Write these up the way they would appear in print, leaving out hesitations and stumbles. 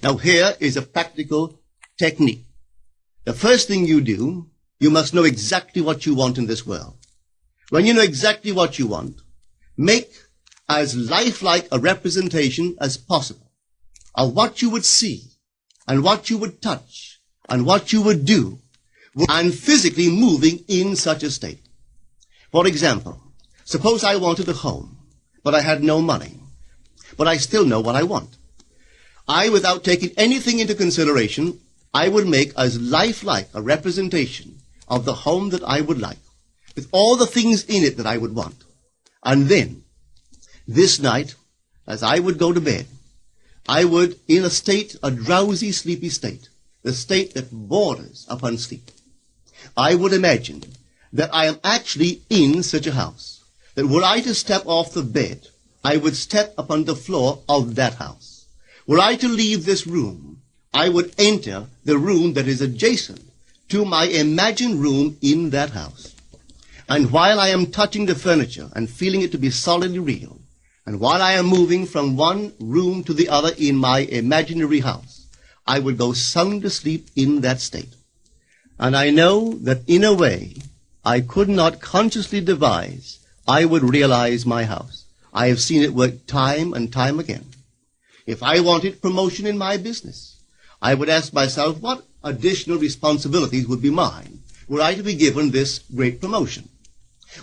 Now here is a practical technique. The first thing you do, you must know exactly what you want in this world. When you know exactly what you want, make as lifelike a representation as possible of what you would see and what you would touch and what you would do and physically moving in such a state. For example, suppose I wanted a home, but I had no money, but I still know what I want. I, without taking anything into consideration, I would make as lifelike a representation of the home that I would like, with all the things in it that I would want. And then, this night, as I would go to bed, I would, in a state, a drowsy, sleepy state, the state that borders upon sleep, I would imagine that I am actually in such a house, that were I to step off the bed, I would step upon the floor of that house. Were I to leave this room, I would enter the room that is adjacent to my imagined room in that house. And while I am touching the furniture and feeling it to be solidly real, and while I am moving from one room to the other in my imaginary house, I would go sound asleep in that state. And I know that in a way I could not consciously devise, I would realize my house. I have seen it work time and time again. If I wanted promotion in my business, I would ask myself what additional responsibilities would be mine were I to be given this great promotion.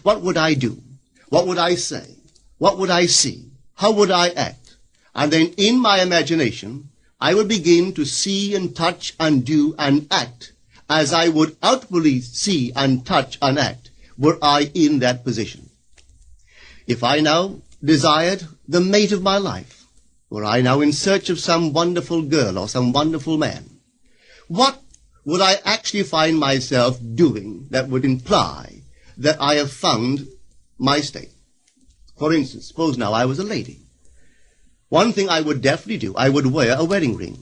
What would I do? What would I say? What would I see? How would I act? And then in my imagination, I would begin to see and touch and do and act as I would outwardly see and touch and act were I in that position. If I now desired the mate of my life, were I now in search of some wonderful girl or some wonderful man, what would I actually find myself doing that would imply that I have found my state? For instance, suppose now I was a lady. One thing I would definitely do, I would wear a wedding ring.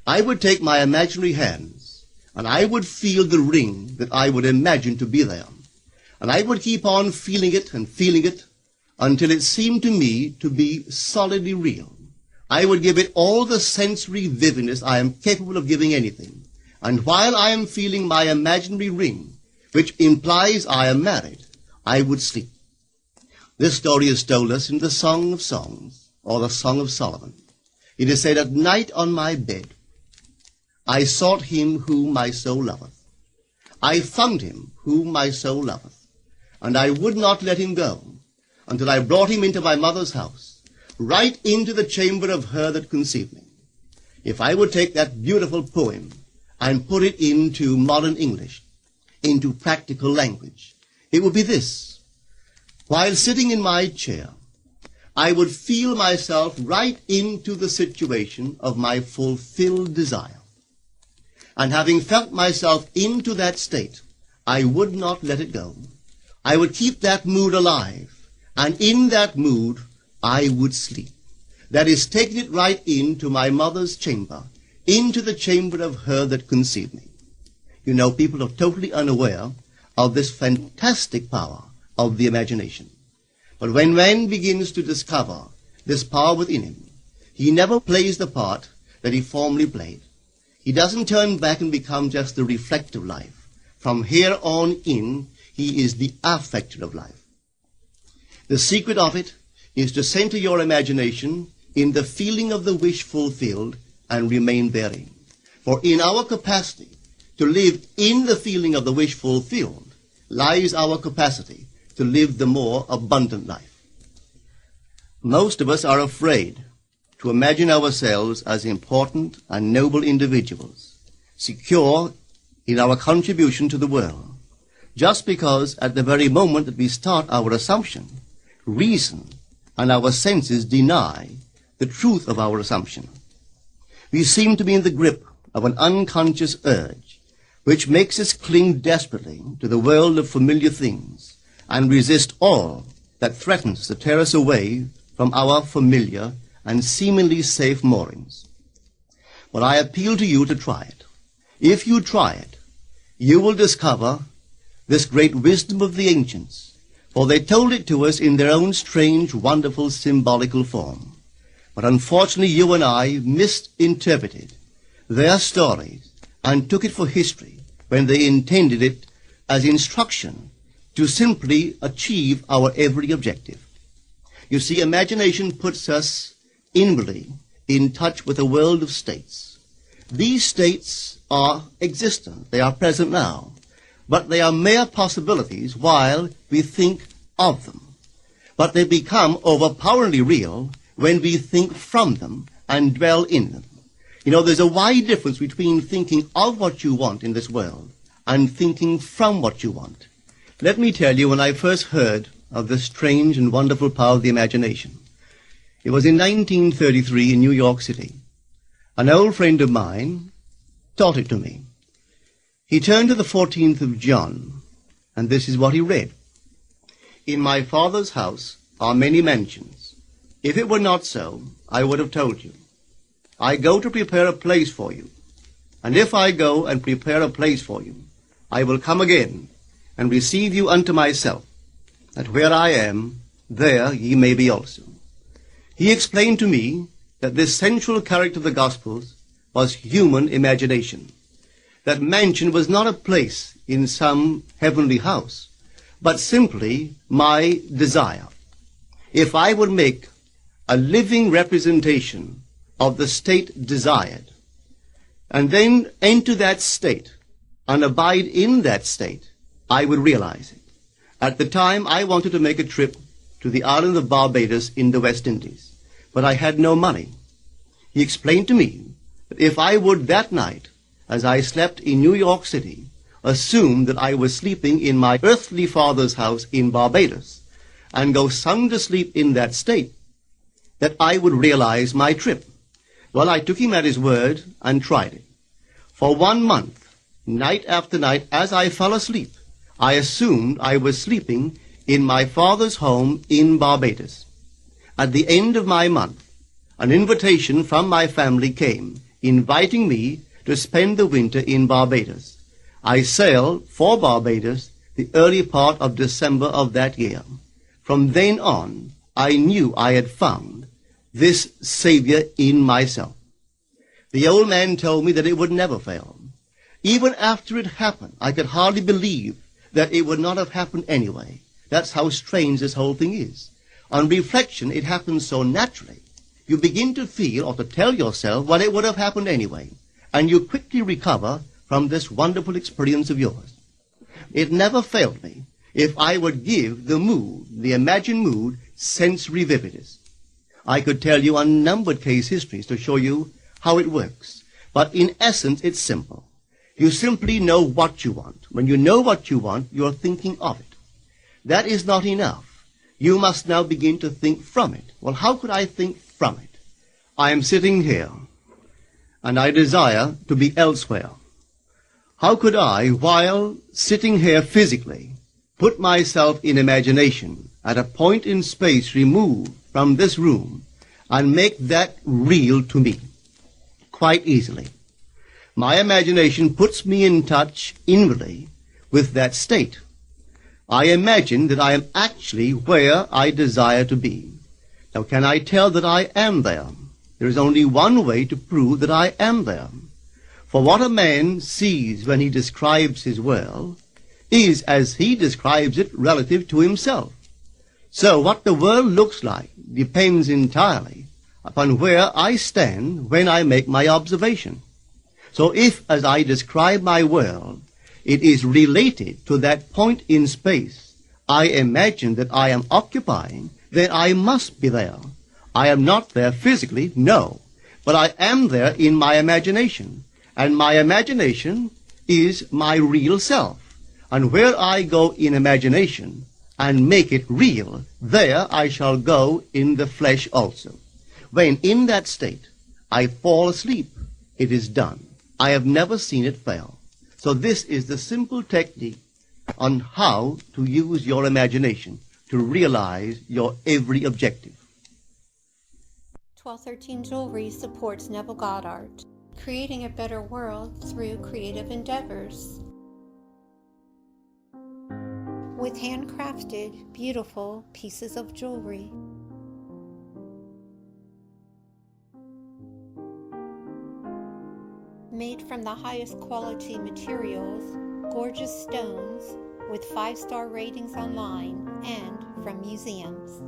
I would take my imaginary hands, and I would feel the ring that I would imagine to be there. And I would keep on feeling it until it seemed to me to be solidly real. I would give it all the sensory vividness I am capable of giving anything. And while I am feeling my imaginary ring, which implies I am married, I would sleep. This story is told us in the Song of Songs, or the Song of Solomon. It is said, "At night on my bed, I sought him whom my soul loveth. I found him whom my soul loveth, and I would not let him go, until I brought him into my mother's house, right into the chamber of her that conceived me." If I would take that beautiful poem and put it into modern English, into practical language, it would be this. While sitting in my chair, I would feel myself right into the situation of my fulfilled desire. And having felt myself into that state, I would not let it go. I would keep that mood alive, and in that mood, I would sleep. That is, taking it right into my mother's chamber, into the chamber of her that conceived me. You know, people are totally unaware of this fantastic power of the imagination. But when man begins to discover this power within him, he never plays the part that he formerly played. He doesn't turn back and become just the reflective life. From here on in, he is the affecter of life. The secret of it is to center your imagination in the feeling of the wish fulfilled and remain therein. For in our capacity to live in the feeling of the wish fulfilled lies our capacity to live the more abundant life. Most of us are afraid to imagine ourselves as important and noble individuals, secure in our contribution to the world, just because at the very moment that we start our assumption, reason and our senses deny the truth of our assumption. We seem to be in the grip of an unconscious urge, which makes us cling desperately to the world of familiar things and resist all that threatens to tear us away from our familiar and seemingly safe moorings. But I appeal to you to try it. If you try it, you will discover this great wisdom of the ancients, for they told it to us in their own strange, wonderful, symbolical form. But unfortunately, you and I misinterpreted their stories and took it for history when they intended it as instruction to simply achieve our every objective. You see, imagination puts us inwardly in touch with a world of states. These states are existent. They are present now. But they are mere possibilities while we think of them. But they become overpoweringly real when we think from them and dwell in them. You know, there's a wide difference between thinking of what you want in this world and thinking from what you want. Let me tell you, when I first heard of this strange and wonderful power of the imagination, it was in 1933 in New York City. An old friend of mine taught it to me. He turned to the 14th of John, and this is what he read. In my Father's house are many mansions. If it were not so, I would have told you. I go to prepare a place for you. And if I go and prepare a place for you, I will come again and receive you unto myself, that where I am, there ye may be also. He explained to me that this central character of the Gospels was human imagination. That mansion was not a place in some heavenly house, but simply my desire. If I would make a living representation of the state desired, and then enter that state and abide in that state, I would realize it. At the time, I wanted to make a trip to the island of Barbados in the West Indies, but I had no money. He explained to me that if I would that night, as I slept in New York City, assume that I was sleeping in my earthly father's house in Barbados, and go sound asleep in that state, that I would realize my trip. Well, I took him at his word and tried it. For 1 month, night after night, as I fell asleep, I assumed I was sleeping in my father's home in Barbados. At the end of my month, an invitation from my family came, inviting me to spend the winter in Barbados. I sailed for Barbados the early part of December of that year. From then on, I knew I had found this Savior in myself. The old man told me that it would never fail. Even after it happened, I could hardly believe that it would not have happened anyway. That's how strange this whole thing is. On reflection, it happens so naturally. You begin to feel or to tell yourself, well, it would have happened anyway. And you quickly recover from this wonderful experience of yours. It never failed me if I would give the mood, the imagined mood, sensory vividness. I could tell you unnumbered case histories to show you how it works. But in essence, it's simple. You simply know what you want. When you know what you want, you're thinking of it. That is not enough. You must now begin to think from it. Well, how could I think from it? I am sitting here, and I desire to be elsewhere. How could I, while sitting here physically, put myself in imagination at a point in space removed from this room and make that real to me? Quite easily. My imagination puts me in touch inwardly with that state. I imagine that I am actually where I desire to be. Now, can I tell that I am there? There is only one way to prove that I am there. For what a man sees when he describes his world is as he describes it relative to himself. So what the world looks like depends entirely upon where I stand when I make my observation. So if, as I describe my world, it is related to that point in space I imagine that I am occupying, then I must be there. I am not there physically, no, but I am there in my imagination, and my imagination is my real self. And where I go in imagination and make it real, there I shall go in the flesh also. When in that state I fall asleep, it is done. I have never seen it fail. So this is the simple technique on how to use your imagination to realize your every objective. 1213 Jewelry supports Neville Goddard, creating a better world through creative endeavors. With handcrafted, beautiful pieces of jewelry. made from the highest quality materials, gorgeous stones, with 5-star ratings online and from museums.